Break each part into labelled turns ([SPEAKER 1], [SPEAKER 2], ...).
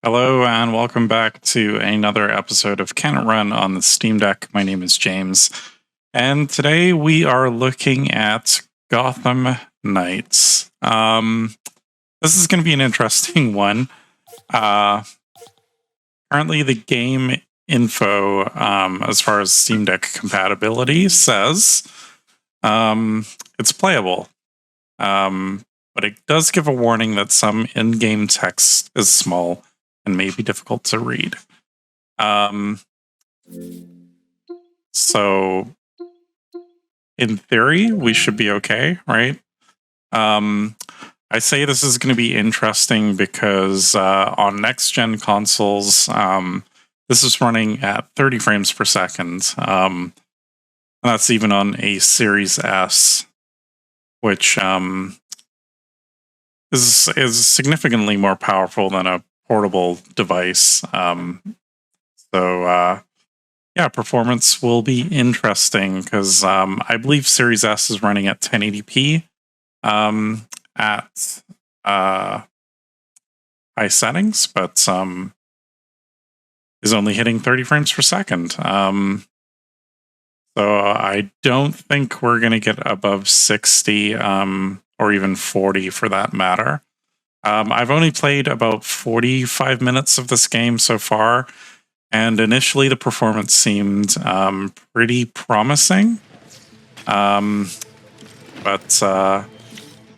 [SPEAKER 1] Hello and welcome back to another episode of Can It Run on the Steam Deck. My name is James, and today we are looking at Gotham Knights. This is going to be an interesting one. Currently, the game info, as far as Steam Deck compatibility, says it's playable. But it does give a warning that some in-game text is small and may be difficult to read. So in theory, we should be okay, right? I say this is going to be interesting because on next-gen consoles, this is running at 30 frames per second. And that's even on a Series S, which is significantly more powerful than a portable device. Yeah, performance will be interesting because I believe Series S is running at 1080p at high settings, but is only hitting 30 frames per second. So I don't think we're going to get above 60 or even 40 for that matter. I've only played about 45 minutes of this game so far, and initially the performance seemed pretty promising. But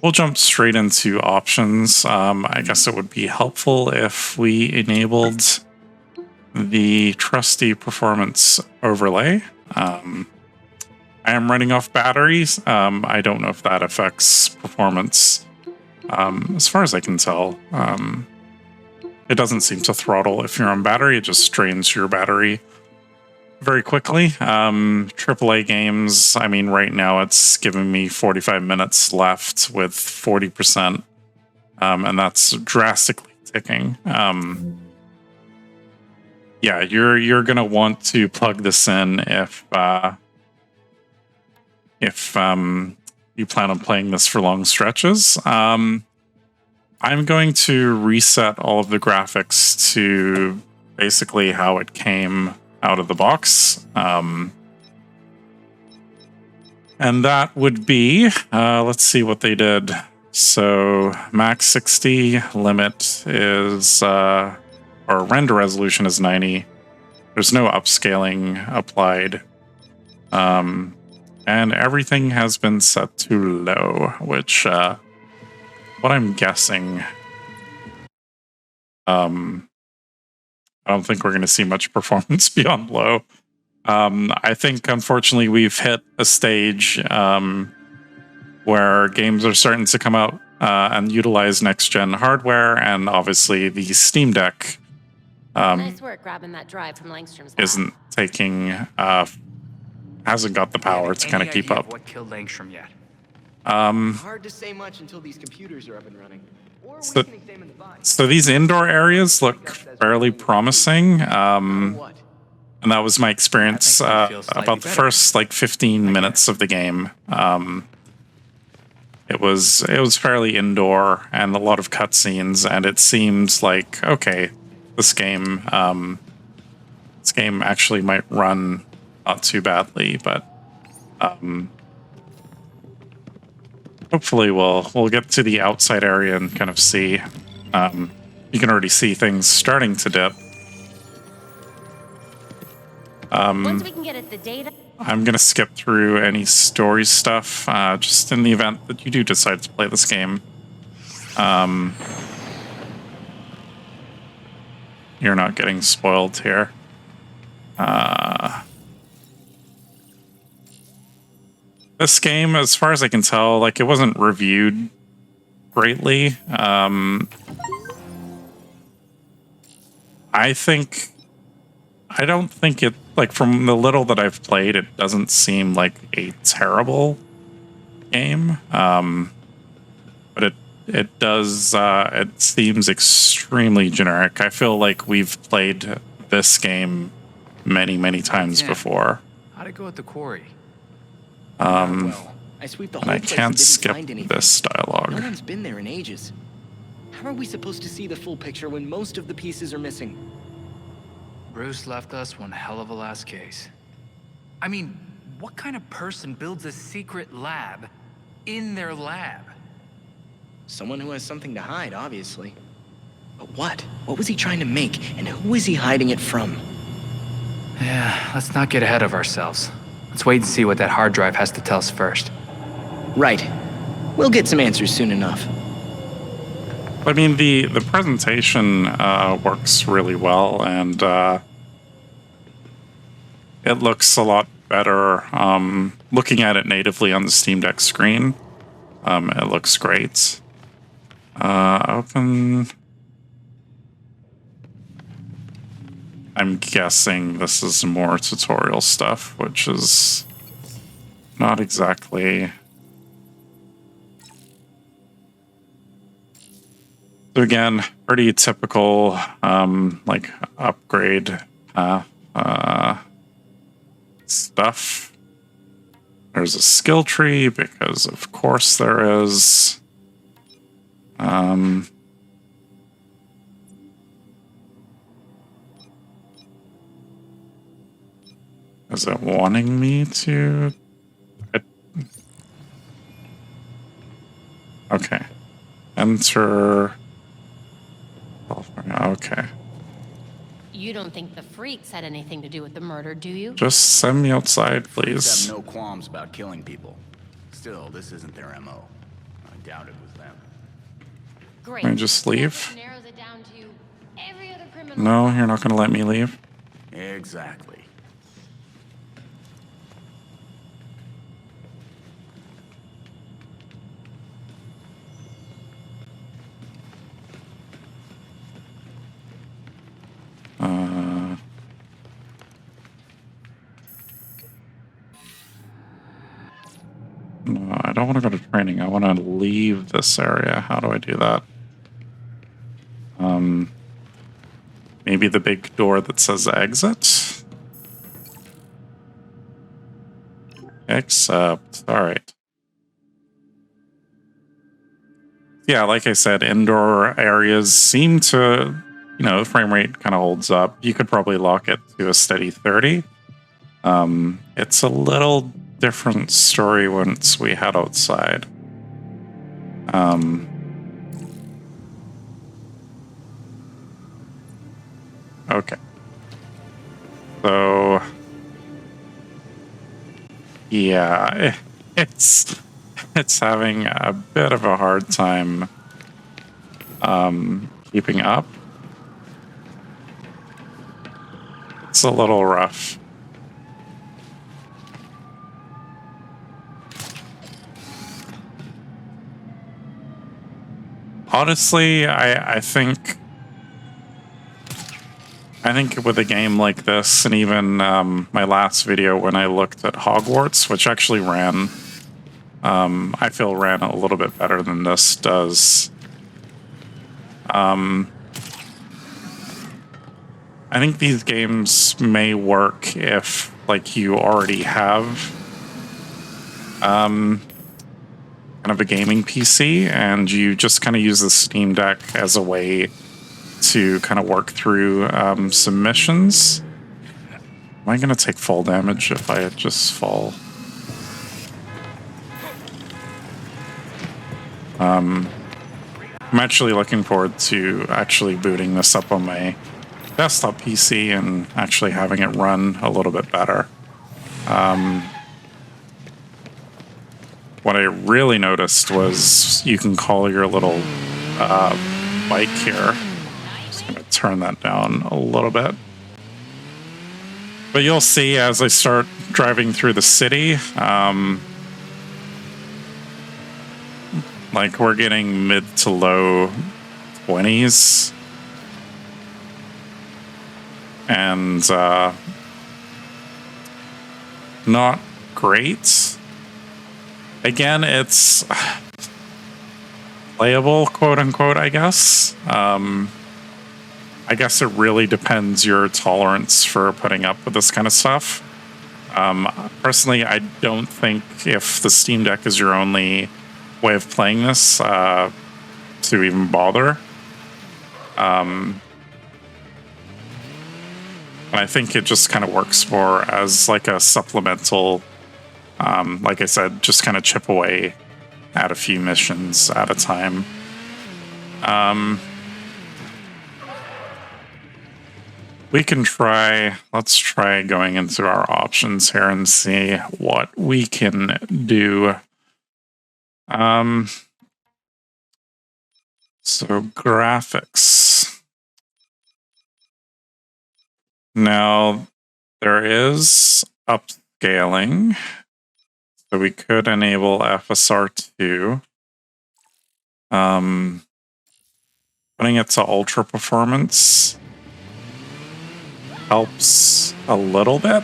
[SPEAKER 1] we'll jump straight into options. I guess it would be helpful if we enabled the trusty performance overlay. I am running off batteries. I don't know if that affects performance. As far as I can tell, it doesn't seem to throttle if you're on battery. It just drains your battery very quickly. AAA games, I mean, right now it's giving me 45 minutes left with 40%, and that's drastically ticking. Yeah, you're gonna want to plug this in if you plan on playing this for long stretches. I'm going to reset all of the graphics to basically how it came out of the box. And that would be, let's see what they did. So max 60 limit is, or render resolution is 90. There's no upscaling applied. And everything has been set to low, which, what I'm guessing, I don't think we're going to see much performance beyond low. I think, unfortunately, we've hit a stage where games are starting to come out and utilize next-gen hardware, and obviously the Steam Deck
[SPEAKER 2] nice work grabbing that drive from Langstrom's
[SPEAKER 1] isn't taking... hasn't got the power to kind of keep up.
[SPEAKER 3] What killed Langstrom yet?
[SPEAKER 4] Hard to say much until these computers are up and running. Or we can examine the body.
[SPEAKER 1] So these indoor areas look fairly promising. And that was my experience about the first 15 minutes of the game. It was fairly indoor and a lot of cutscenes, and it seemed like, okay, this game actually might run not too badly, but hopefully we'll get to the outside area and kind of see. You can already see things starting to dip.
[SPEAKER 2] Once we can get at the data.
[SPEAKER 1] I'm gonna skip through any story stuff, just in the event that you do decide to play this game. You're not getting spoiled here. This game, as far as I can tell, it wasn't reviewed greatly. I don't think it, from the little that I've played, it doesn't seem like a terrible game. But it does, it seems extremely generic. I feel like we've played this game many, many times before.
[SPEAKER 3] How'd it go at the quarry?
[SPEAKER 4] I sweep the whole
[SPEAKER 1] And I
[SPEAKER 4] place
[SPEAKER 1] can't
[SPEAKER 4] and didn't
[SPEAKER 1] skip
[SPEAKER 4] find anything.
[SPEAKER 1] this dialogue.
[SPEAKER 4] No one's been there in ages. How are we supposed to see the full picture when most of the pieces are missing?
[SPEAKER 3] Bruce left us one hell of a last case. I mean, what kind of person builds a secret lab in their lab?
[SPEAKER 4] Someone who has something to hide, obviously. But what? What was he trying to make, and who is he hiding it from?
[SPEAKER 3] Yeah, let's not get ahead of ourselves. Let's wait and see what that hard drive has to tell us first.
[SPEAKER 4] Right. We'll get some answers soon enough.
[SPEAKER 1] I mean, the presentation works really well, and it looks a lot better. Looking at it natively on the Steam Deck screen, it looks great. Open. I'm guessing this is more tutorial stuff, which is not exactly... So again, pretty typical, like, upgrade stuff. There's a skill tree, because of course there is. Is it wanting me to? Okay. Enter. Okay.
[SPEAKER 2] You don't think the freaks had anything to do with the murder, do you?
[SPEAKER 1] Just send me outside,
[SPEAKER 5] Freaks
[SPEAKER 1] please.
[SPEAKER 5] have no qualms about killing people. Still, this isn't their MO. I doubt it was them.
[SPEAKER 2] Great.
[SPEAKER 1] Can I just leave?
[SPEAKER 2] That narrows it down to every other criminal.
[SPEAKER 1] No, you're not going to let me leave.
[SPEAKER 5] Exactly.
[SPEAKER 1] No, I don't want to go to training. I want to leave this area. How do I do that? Maybe the big door that says exit? Accept. All right. Yeah, like I said, indoor areas seem to, the frame rate kind of holds up. You could probably lock it to a steady 30. It's a little different story once we head outside. Okay. So, yeah, it's having a bit of a hard time keeping up. It's a little rough. Honestly, I think with a game like this, and even my last video when I looked at Hogwarts, which actually ran, I feel ran a little bit better than this does. I think these games may work if, like, you already have kind of a gaming PC, and you just kind of use the Steam Deck as a way to kind of work through some missions. Am I going to take fall damage if I just fall? I'm actually looking forward to actually booting this up on my desktop PC and actually having it run a little bit better. What I really noticed was you can call your little bike here. Just going to turn that down a little bit. But you'll see as I start driving through the city, like we're getting mid to low 20s. And not great. Again, it's playable, quote unquote, I guess. I guess it really depends your tolerance for putting up with this kind of stuff. Personally, I don't think if the Steam Deck is your only way of playing this to even bother. And I think it just kind of works more as like a supplemental, like I said, just kind of chip away at a few missions at a time. We can try, let's try going into our options here and see what we can do. So graphics. Now there is upscaling. So we could enable FSR2. Putting it to ultra performance helps a little bit,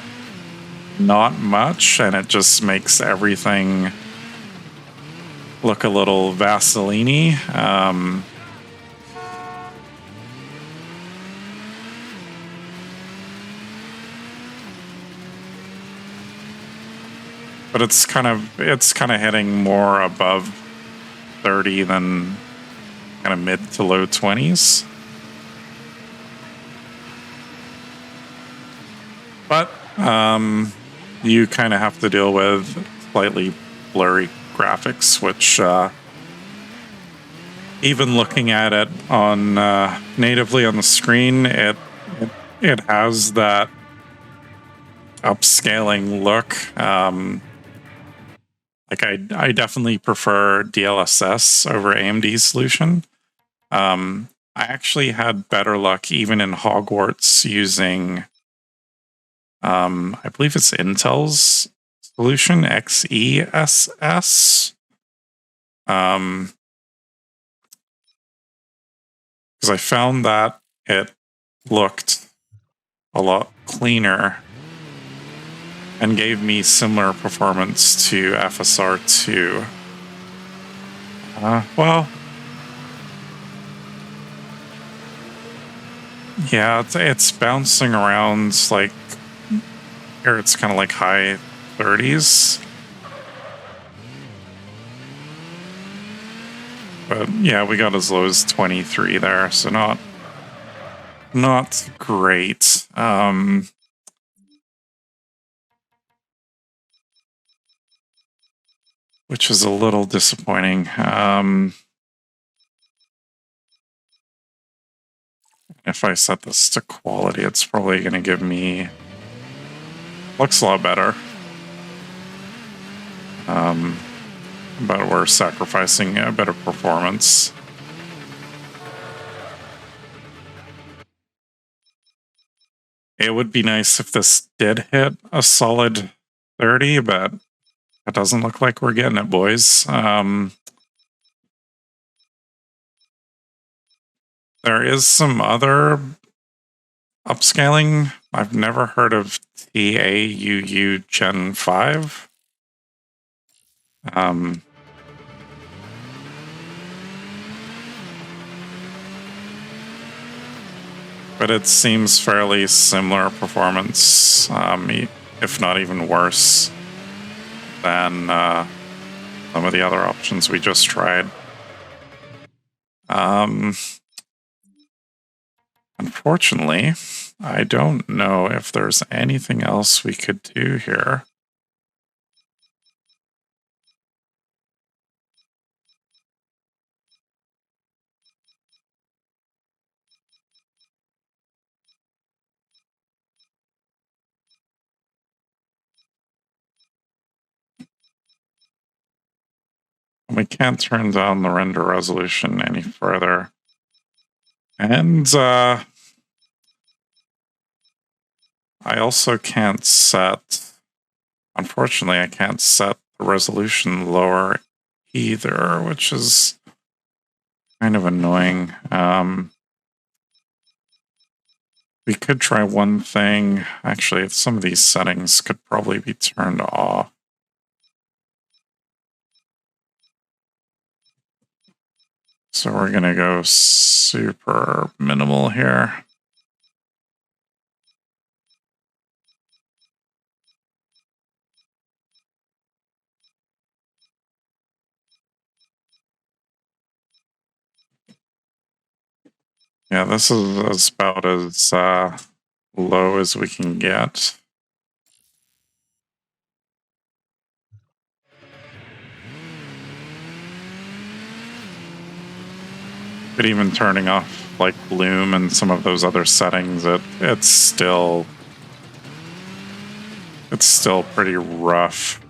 [SPEAKER 1] not much, and it just makes everything look a little Vaseline-y. But it's kind of hitting more above 30 than kind of mid to low 20s. But you kind of have to deal with slightly blurry graphics, which even looking at it on natively on the screen, it has that upscaling look. Like I definitely prefer DLSS over AMD's solution. I actually had better luck even in Hogwarts using, I believe it's Intel's solution, XESS. Because I found that it looked a lot cleaner and gave me similar performance to FSR2. Well, yeah, it's bouncing around like here. It's kind of like high 30s, but yeah, we got as low as 23 there, so not great. Which is a little disappointing. If I set this to quality, it's probably going to give me... Looks a lot better. But we're sacrificing a bit of performance. It would be nice if this did hit a solid 30, but it doesn't look like we're getting it, boys. There is some other upscaling. I've never heard of TAUU Gen 5. But it seems fairly similar performance, if not even worse than some of the other options we just tried. Unfortunately, I don't know if there's anything else we could do here. We can't turn down the render resolution any further. And I also can't set, unfortunately, I can't set the resolution lower either, which is kind of annoying. We could try one thing. Actually, some of these settings could probably be turned off. So we're going to go super minimal here. Yeah, this is about as low as we can get. But even turning off like bloom and some of those other settings, it's still pretty rough.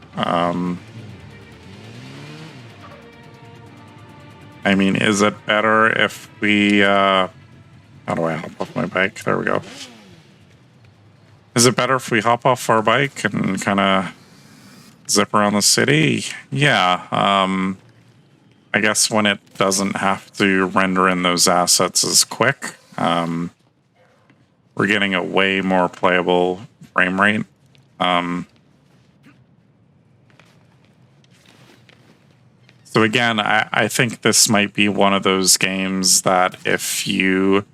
[SPEAKER 1] I mean, is it better if we how do I hop off my bike? There we go. Is it better if we hop off our bike and kind of zip around the city? Yeah. I guess when it doesn't have to render in those assets as quick, we're getting a way more playable frame rate. So again, I think this might be one of those games that if you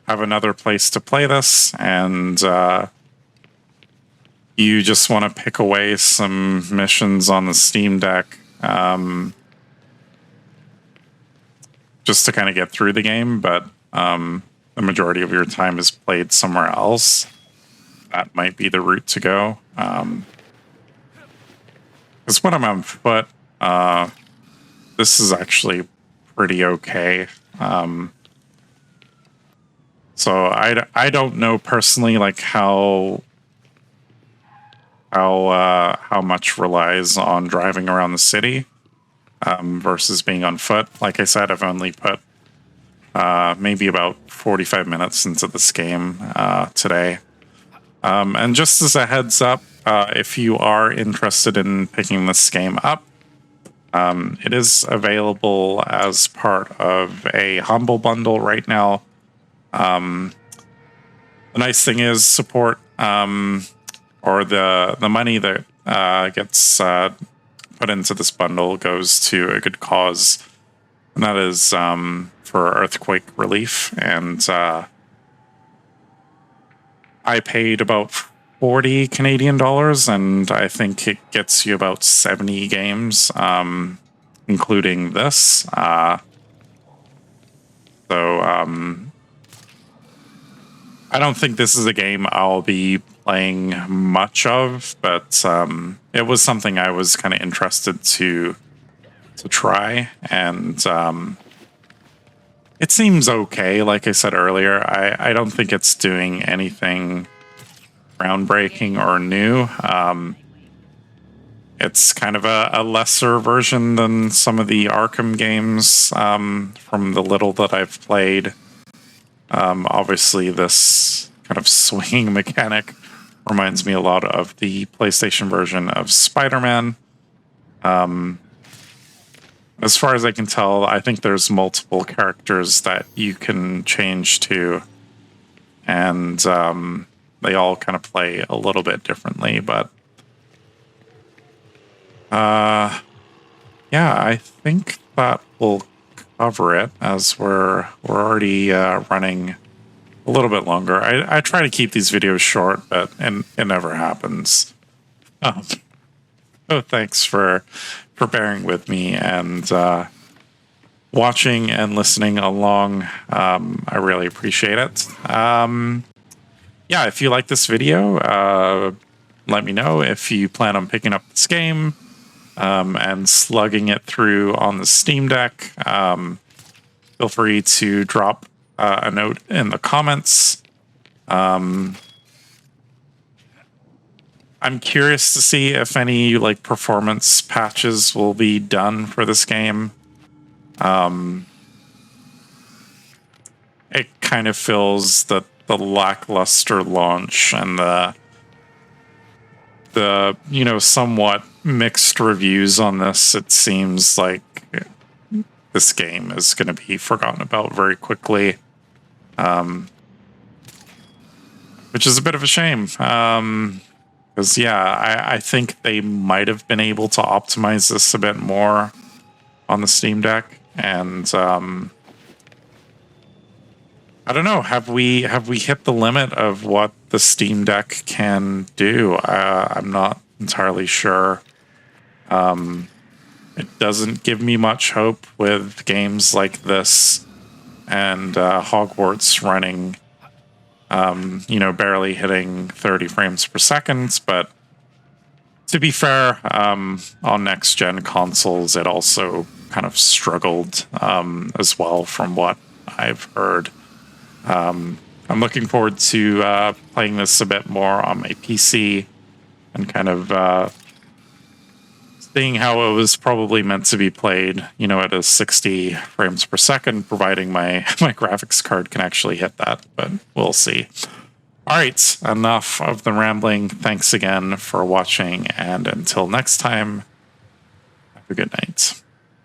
[SPEAKER 1] have another place to play this and you just want to pick away some missions on the Steam Deck, just to kind of get through the game, but the majority of your time is played somewhere else, that might be the route to go. Because when I'm on foot, this is actually pretty okay. So I don't know personally like how much relies on driving around the city versus being on foot. Like I said, I've only put maybe about 45 minutes into this game today. And just as a heads up, if you are interested in picking this game up, it is available as part of a Humble Bundle right now. The nice thing is support, or the money that gets put into this bundle goes to a good cause, and that is for earthquake relief. And I paid about 40 Canadian dollars, and I think it gets you about 70 games, including this. So I don't think this is a game I'll be playing much of, but it was something I was kind of interested to try, and it seems okay. Like I said earlier, I don't think it's doing anything groundbreaking or new. It's kind of a lesser version than some of the Arkham games from the little that I've played. Obviously, this kind of swinging mechanic reminds me a lot of the PlayStation version of Spider-Man. As far as I can tell, I think there's multiple characters that you can change to, and they all kind of play a little bit differently. But yeah, I think that will cover it, as we're already running a little bit longer. I try to keep these videos short, but it never happens. So thanks for bearing with me and watching and listening along. I really appreciate it. Yeah, if you like this video, let me know. If you plan on picking up this game and slugging it through on the Steam Deck, feel free to drop a note in the comments. I'm curious to see if any like performance patches will be done for this game. It kind of feels that the lackluster launch and the somewhat mixed reviews on this, it seems like this game is going to be forgotten about very quickly, which is a bit of a shame. Because, yeah, I think they might have been able to optimize this a bit more on the Steam Deck. And I don't know, have we hit the limit of what the Steam Deck can do? I'm not entirely sure. It doesn't give me much hope with games like this and Hogwarts running, barely hitting 30 frames per second. But to be fair, on next-gen consoles, it also kind of struggled as well, from what I've heard. I'm looking forward to playing this a bit more on my PC and kind of seeing how it was probably meant to be played, at a 60 frames per second, providing my graphics card can actually hit that, but we'll see. All right, enough of the rambling. Thanks again for watching, and until next time, have a good night.